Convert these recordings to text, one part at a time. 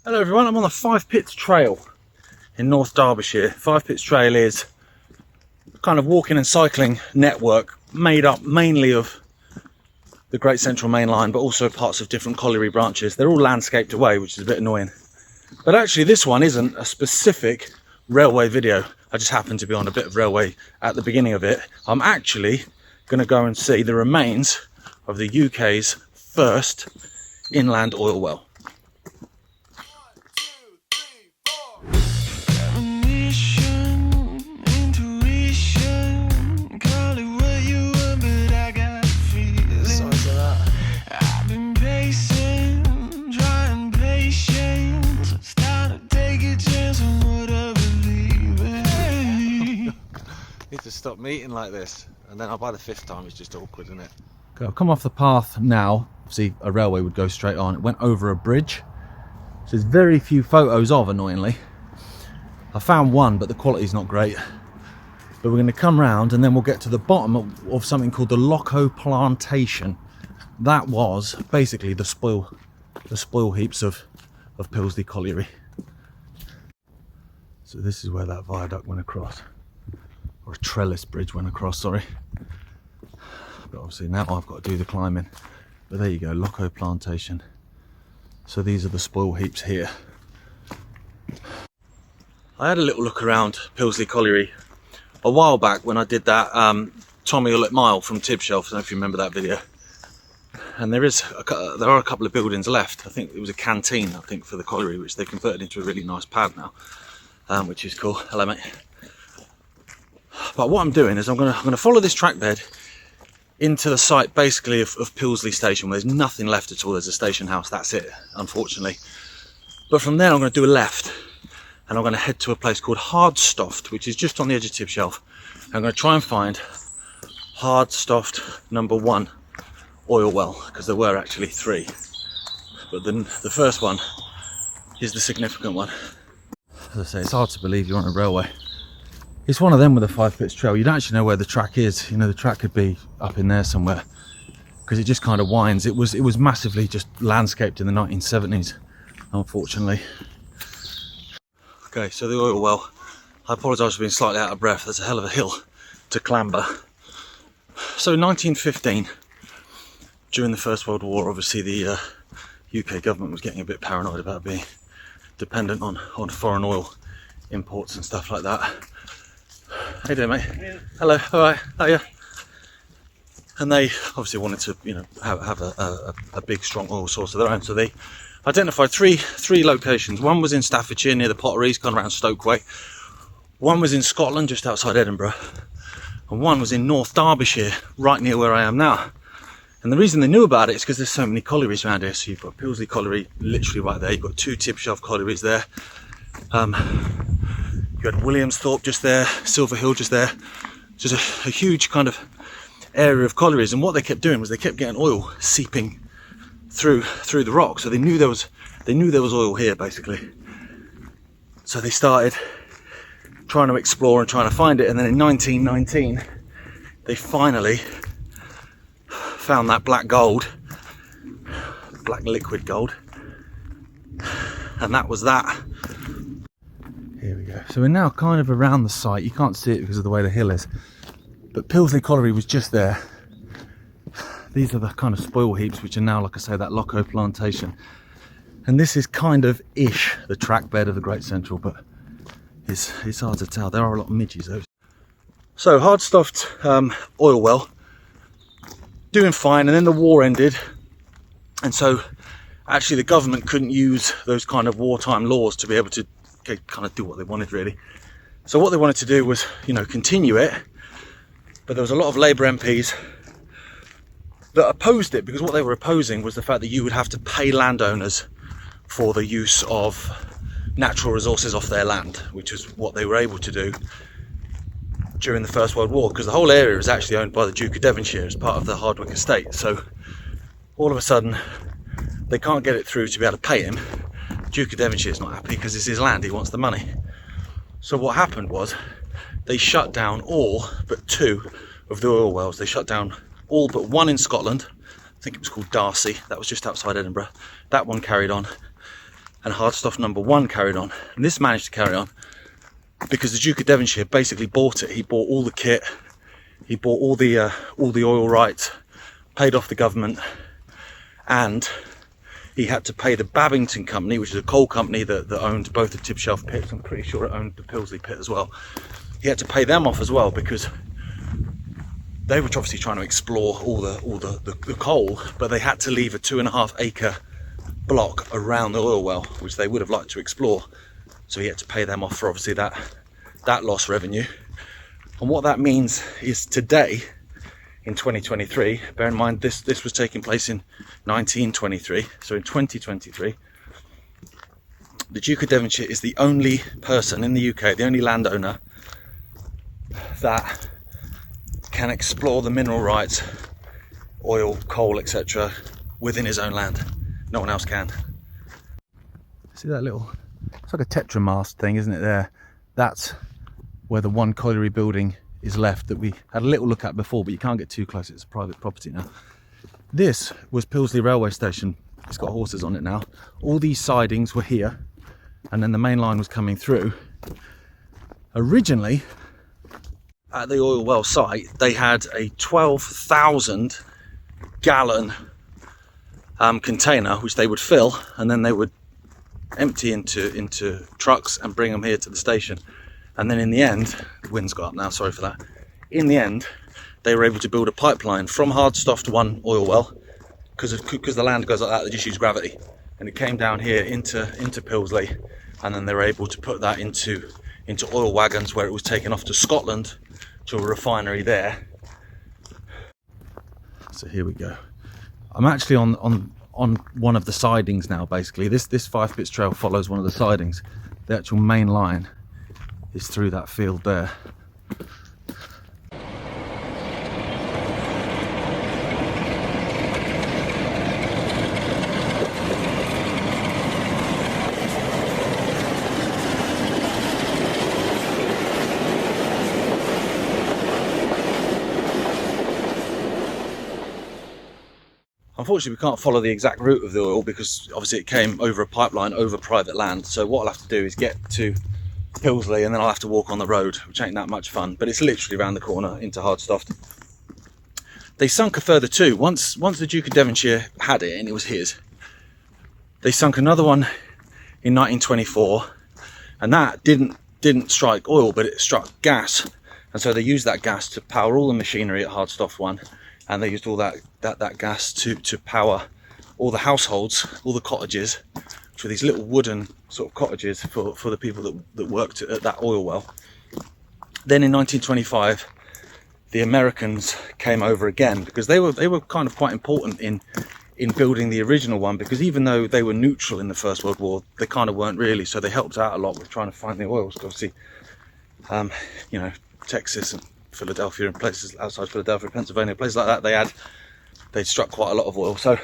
Hello everyone, I'm on the Five Pits Trail in North Derbyshire. Five Pits Trail is a kind of walking and cycling network made up mainly of the Great Central Main Line, but also parts of different colliery branches. They're all landscaped away, which is a bit annoying. But actually this one isn't a specific railway video. I just happened to be on a bit of railway at the beginning of it. I'm actually going to go and see the remains of the UK's first inland oil well. Need to stop me eating like this, and then by the fifth time it's just awkward, isn't it? Okay, I've come off the path now. See, a railway would go straight on. It went over a bridge. So there's very few photos of, annoyingly. I found one, but the quality's not great. But we're going to come round and then we'll get to the bottom of something called the Loco Plantation. That was basically the spoil heaps of Pilsley Colliery. So this is where that viaduct went across. Or a trellis bridge went across, sorry. But obviously now I've got to do the climbing. But there you go, Loco Plantation. So these are the spoil heaps here. I had a little look around Pilsley Colliery a while back when I did that Tommy Ullet Mile from Tibshelf. I don't know if you remember that video. And there are a couple of buildings left. I think it was a canteen, I think, for the colliery, which they converted into a really nice pad now, which is cool. Hello, mate. But what I'm doing is I'm going to follow this track bed into the site, basically, of Pilsley Station, where there's nothing left at all. There's a station house, that's it, unfortunately. But from there I'm going to do a left, and I'm going to head to a place called Hardstoft, which is just on the edge of Tibshelf. I'm going to try and find Hardstoft number 1 oil well, because there were actually 3. But then the first one is the significant one. As I say, it's hard to believe you're on a railway. It's one of them with a Five Pits Trail. You don't actually know where the track is. You know, the track could be up in there somewhere, because it just kind of winds. It was massively just landscaped in the 1970s, unfortunately. Okay, so the oil well. I apologise for being slightly out of breath. There's a hell of a hill to clamber. So 1915, during the First World War, obviously the UK government was getting a bit paranoid about being dependent on foreign oil imports and stuff like that. How you doing, mate? Yeah. Hello, alright, hiya. And they obviously wanted to, you know, have a big, strong oil source of their own. So they identified three locations. One was in Staffordshire near the Potteries, kind of around Stoke Way. One was in Scotland, just outside Edinburgh. And one was in North Derbyshire, right near where I am now. And the reason they knew about it is because there's so many collieries around here. So you've got Pilsley Colliery literally right there. You've got 2 Tibshelf collieries there. You had Williamsthorpe just there, Silver Hill just there. Just a huge kind of area of collieries. And what they kept doing was they kept getting oil seeping through the rock. So they knew there was oil here, basically. So they started trying to explore and trying to find it. And then in 1919, they finally found that black gold, black liquid gold. And that was that. Here we go. So we're now kind of around the site. You can't see it because of the way the hill is. But Pilsley Colliery was just there. These are the kind of spoil heaps, which are now, like I say, that Loco Plantation. And this is kind of ish the track bed of the Great Central, but it's hard to tell. There are a lot of midges though. So Hardstoft oil well, doing fine, and then the war ended. And so actually the government couldn't use those kind of wartime laws to be able to kind of do what they wanted, really. So what they wanted to do was, you know, continue it, but there was a lot of Labour MPs that opposed it, because what they were opposing was the fact that you would have to pay landowners for the use of natural resources off their land, which is what they were able to do during the First World War, because the whole area was actually owned by the Duke of Devonshire as part of the Hardwick estate. So all of a sudden they can't get it through to be able to pay him. Duke of Devonshire is not happy because it's his land, he wants the money. So what happened was they shut down all but 2 of the oil wells. They shut down all but one in Scotland. I think it was called Darcy. That was just outside Edinburgh. That one carried on. and Hardstoft number 1 carried on. And this managed to carry on because the Duke of Devonshire basically bought it. He bought all the kit, he bought all the oil rights, paid off the government, and he had to pay the Babington company, which is a coal company that owned both the Tibshelf pits. I'm pretty sure it owned the Pilsley pit as well. He had to pay them off as well because they were obviously trying to explore all the coal, but they had to leave a 2.5 acre block around the oil well, which they would have liked to explore. So he had to pay them off for obviously that lost revenue. And what that means is today, in 2023, bear in mind this was taking place in 1923, so in 2023, the Duke of Devonshire is the only person in the UK, the only landowner that can explore the mineral rights, oil, coal, etc. within his own land. No one else can. See that little, it's like a tetramast thing, isn't it there? That's where the one colliery building is left that we had a little look at before, but you can't get too close, it's private property now. This was Pilsley railway station. It's got horses on it now. All these sidings were here, and then the main line was coming through. Originally, at the oil well site, they had a 12,000 gallon container which they would fill, and then they would empty into trucks and bring them here to the station. And then in the end, the wind's got up now, sorry for that. In the end, they were able to build a pipeline from Hardstoft 1 oil well, because the land goes like that, they just use gravity. And it came down here into Pilsley, and then they were able to put that into oil wagons where it was taken off to Scotland to a refinery there. So here we go. I'm actually on one of the sidings now, basically. This 5 Pits trail follows one of the sidings. The actual main line is through that field there. Unfortunately, we can't follow the exact route of the oil because obviously it came over a pipeline over private land. So what I'll have to do is get to Pilsley and then I'll have to walk on the road, which ain't that much fun, but it's literally around the corner into Hardstoft. They sunk a further 2. Once the Duke of Devonshire had it and it was his, they sunk another one in 1924, and that didn't strike oil, but it struck gas. And so they used that gas to power all the machinery at Hardstoft 1, and they used all that gas to power all the households, all the cottages, which were these little wooden sort of cottages for the people that worked at that oil well. Then in 1925, the Americans came over again because they were kind of quite important in building the original one, because even though they were neutral in the First World War, they kind of weren't really, so they helped out a lot with trying to find the oils. Obviously, you know, Texas and Philadelphia and places outside Philadelphia, Pennsylvania, places like that, they'd struck quite a lot of oil. So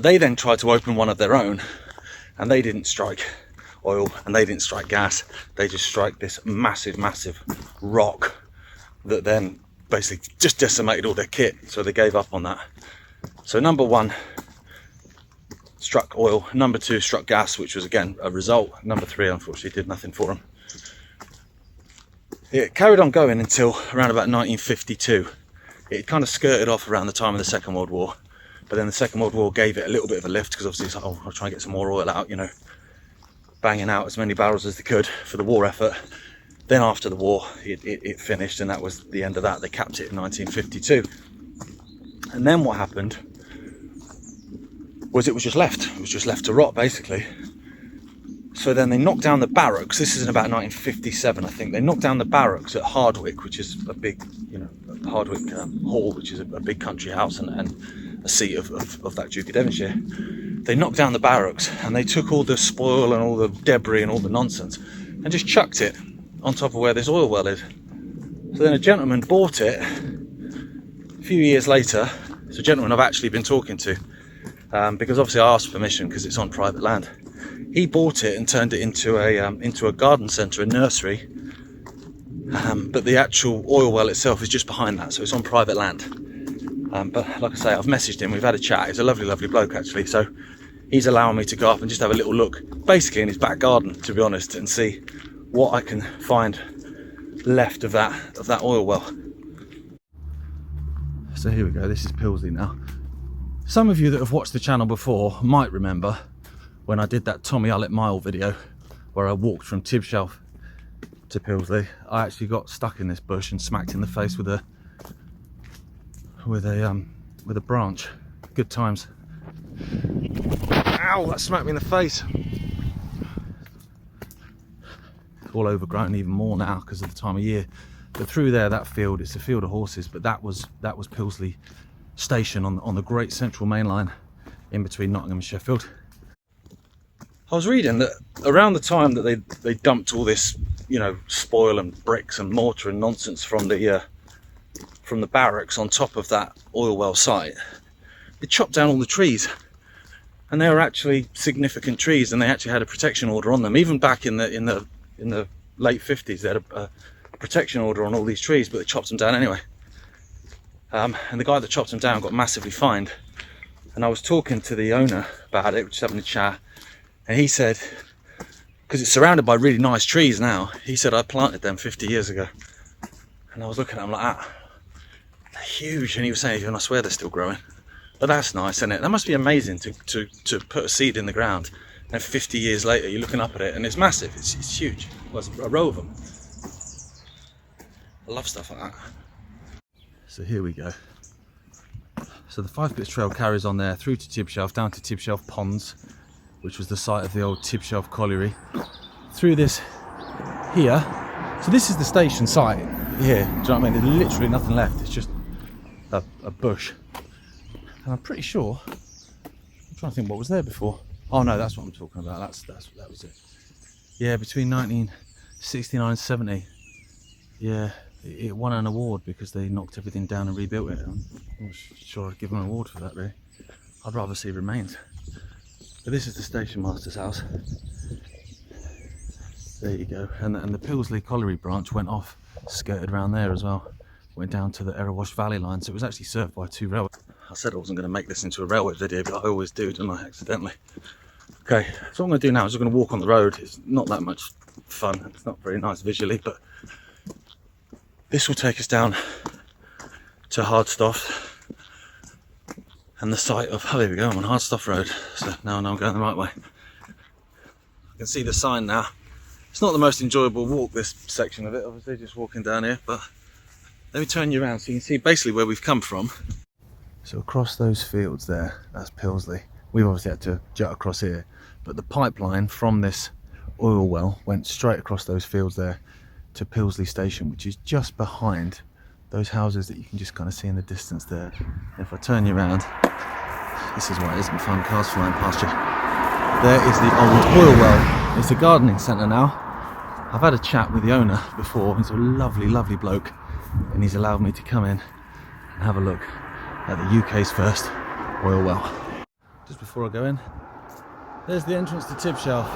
they then tried to open one of their own, and they didn't strike oil and they didn't strike gas. They just strike this massive rock that then basically just decimated all their kit. So they gave up on that. So number 1 struck oil, number 2 struck gas, which was again a result. Number 3 unfortunately did nothing for them. It carried on going until around about 1952. It kind of skirted off around the time of the Second World War, but then the Second World War gave it a little bit of a lift, because obviously it's like, oh, I'll try and get some more oil out, you know, banging out as many barrels as they could for the war effort. Then after the war, it finished, and that was the end of that. They capped it in 1952. And then what happened was it was just left. It was just left to rot, basically. So then they knocked down the barracks. This is in about 1957, I think. They knocked down the barracks at Hardwick, which is a big, you know, Hardwick Hall, which is a big country house and a seat of that Duke of Devonshire. They knocked down the barracks and they took all the spoil and all the debris and all the nonsense and just chucked it on top of where this oil well is. So then a gentleman bought it a few years later. It's a gentleman I've actually been talking to, because obviously I asked permission because it's on private land. He bought it and turned it into a garden centre, a nursery, but the actual oil well itself is just behind that, so it's on private land. But like I say, I've messaged him, we've had a chat. He's a lovely bloke actually. So he's allowing me to go up and just have a little look, basically in his back garden, to be honest, and see what I can find left of that oil well. So here we go, this is Pilsley now. Some of you that have watched the channel before might remember when I did that Tommy Ullett mile video where I walked from Tibshelf to Pilsley. I actually got stuck in this bush and smacked in the face with a branch. Good times. Ow, that smacked me in the face. All overgrown even more now because of the time of year. But through there, that field, it's a field of horses, but that was Pilsley station on the Great Central Main Line in between Nottingham and Sheffield. I was reading that around the time that they dumped all this, spoil and bricks and mortar and nonsense from the barracks on top of that oil well site, they chopped down all the trees, and they were actually significant trees, and they actually had a protection order on them. Even back in the late 50s, they had a protection order on all these trees, but they chopped them down anyway. And the guy that chopped them down got massively fined. And I was talking to the owner about it, just having a chat, and he said, because it's surrounded by really nice trees now, he said, I planted them 50 years ago. And I was looking at him like that. They're huge. And he was saying, and I swear they're still growing. But that's nice, isn't it? That must be amazing to put a seed in the ground, and 50 years later you're looking up at it and it's massive. It's huge. Well, it's a row of them. I love stuff like that. So here we go. So the 5 Pits Trail carries on there through to Tibshelf, down to Tibshelf Ponds, which was the site of the old Tibshelf Colliery. Through this here. So this is the station site here. Do you know what I mean? There's literally nothing left. It's just a bush. And I'm pretty sure, I'm trying to think what was there before. Oh no, that's what I'm talking about. That was it. Yeah, between 1969 and 70. Yeah. It won an award because they knocked everything down and rebuilt it. I'm not sure I'd give them an award for that, really. I'd rather see remains. But this is the station master's house. There you go. And the Pilsley Colliery branch went off, skirted around there as well. Went down to the Erewash Valley line, so it was actually served by 2 railways. I said I wasn't going to make this into a railway video, but I always do, don't I, accidentally. Okay, so what I'm going to do now is I'm going to walk on the road. It's not that much fun. It's not very nice visually, but this will take us down to Hardstoft and the site of, oh, there we go, I'm on Hardstoft Road. So now I'm going the right way. I can see the sign now. It's not the most enjoyable walk, this section of it, obviously, just walking down here, but let me turn you around so you can see basically where we've come from. So across those fields there, that's Pilsley. We've obviously had to jut across here, but the pipeline from this oil well went straight across those fields there to Pilsley station, which is just behind those houses that you can just kind of see in the distance there. If I turn you around, this is why it isn't fun, cars flying past you. There is the old oil well. It's a gardening centre now. I've had a chat with the owner before. He's a lovely, lovely bloke, and he's allowed me to come in and have a look at the UK's first oil well. Just before I go in, there's the entrance to Tibshelf.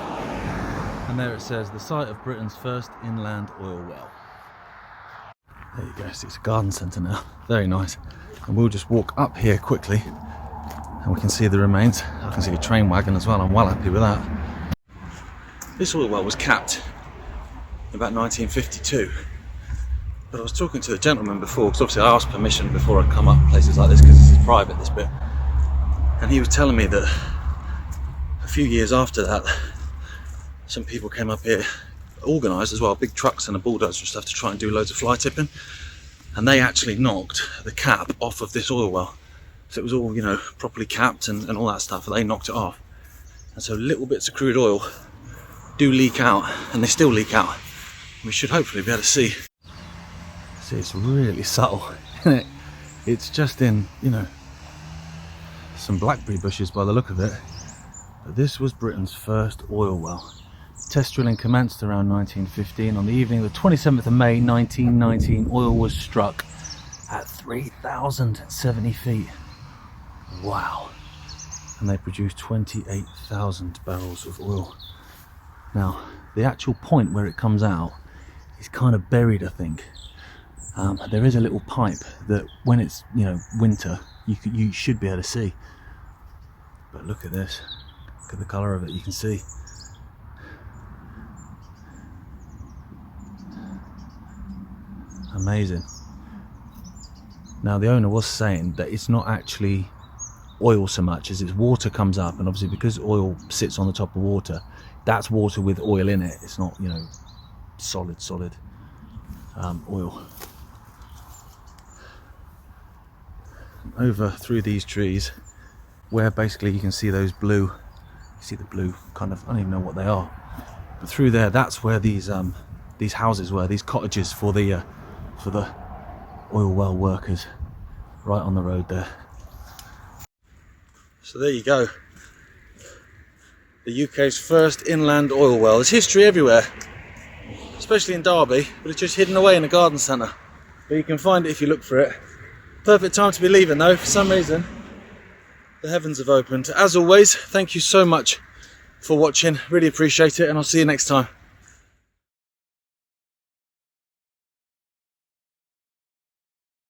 And there it says, the site of Britain's first inland oil well. There you go, so it's a garden centre now. Very nice. And we'll just walk up here quickly and we can see the remains. I can see a train wagon as well, I'm well happy with that. This oil well was capped in about 1952. But I was talking to the gentleman before, because obviously I asked permission before I come up places like this, because this is private, this bit. And he was telling me that a few years after that, some people came up here, organised as well, big trucks and a bulldozer and stuff to try and do loads of fly tipping, and they actually knocked the cap off of this oil well. So it was all, properly capped and all that stuff, and they knocked it off. And so little bits of crude oil do leak out, and they still leak out. We should hopefully be able to see. See, it's really subtle, isn't it? It's just in, some blackberry bushes by the look of it. But this was Britain's first oil well. Test drilling commenced around 1915. On the evening of the 27th of May 1919, oil was struck at 3,070 feet. Wow. And they produced 28,000 barrels of oil. Now, the actual point where it comes out is kind of buried, I think. There is a little pipe that when it's, winter, you should be able to see. But look at this. Look at the colour of it, you can see. Amazing. Now the owner was saying that it's not actually oil so much as its water comes up, and obviously because oil sits on the top of water, that's water with oil in it. It's not, you know, solid oil. Over through these trees, where basically you can see those blue, you see the blue kind of, I don't even know what they are, but through there, that's where these houses were, these cottages for the oil well workers, right on the road there. So there you go, the UK's first inland oil well. There's history everywhere, especially in Derby, but it's just hidden away in a garden centre, but you can find it if you look for it. Perfect time to be leaving though, for some reason the heavens have opened. As always, thank you so much for watching, really appreciate it, and I'll see you next time.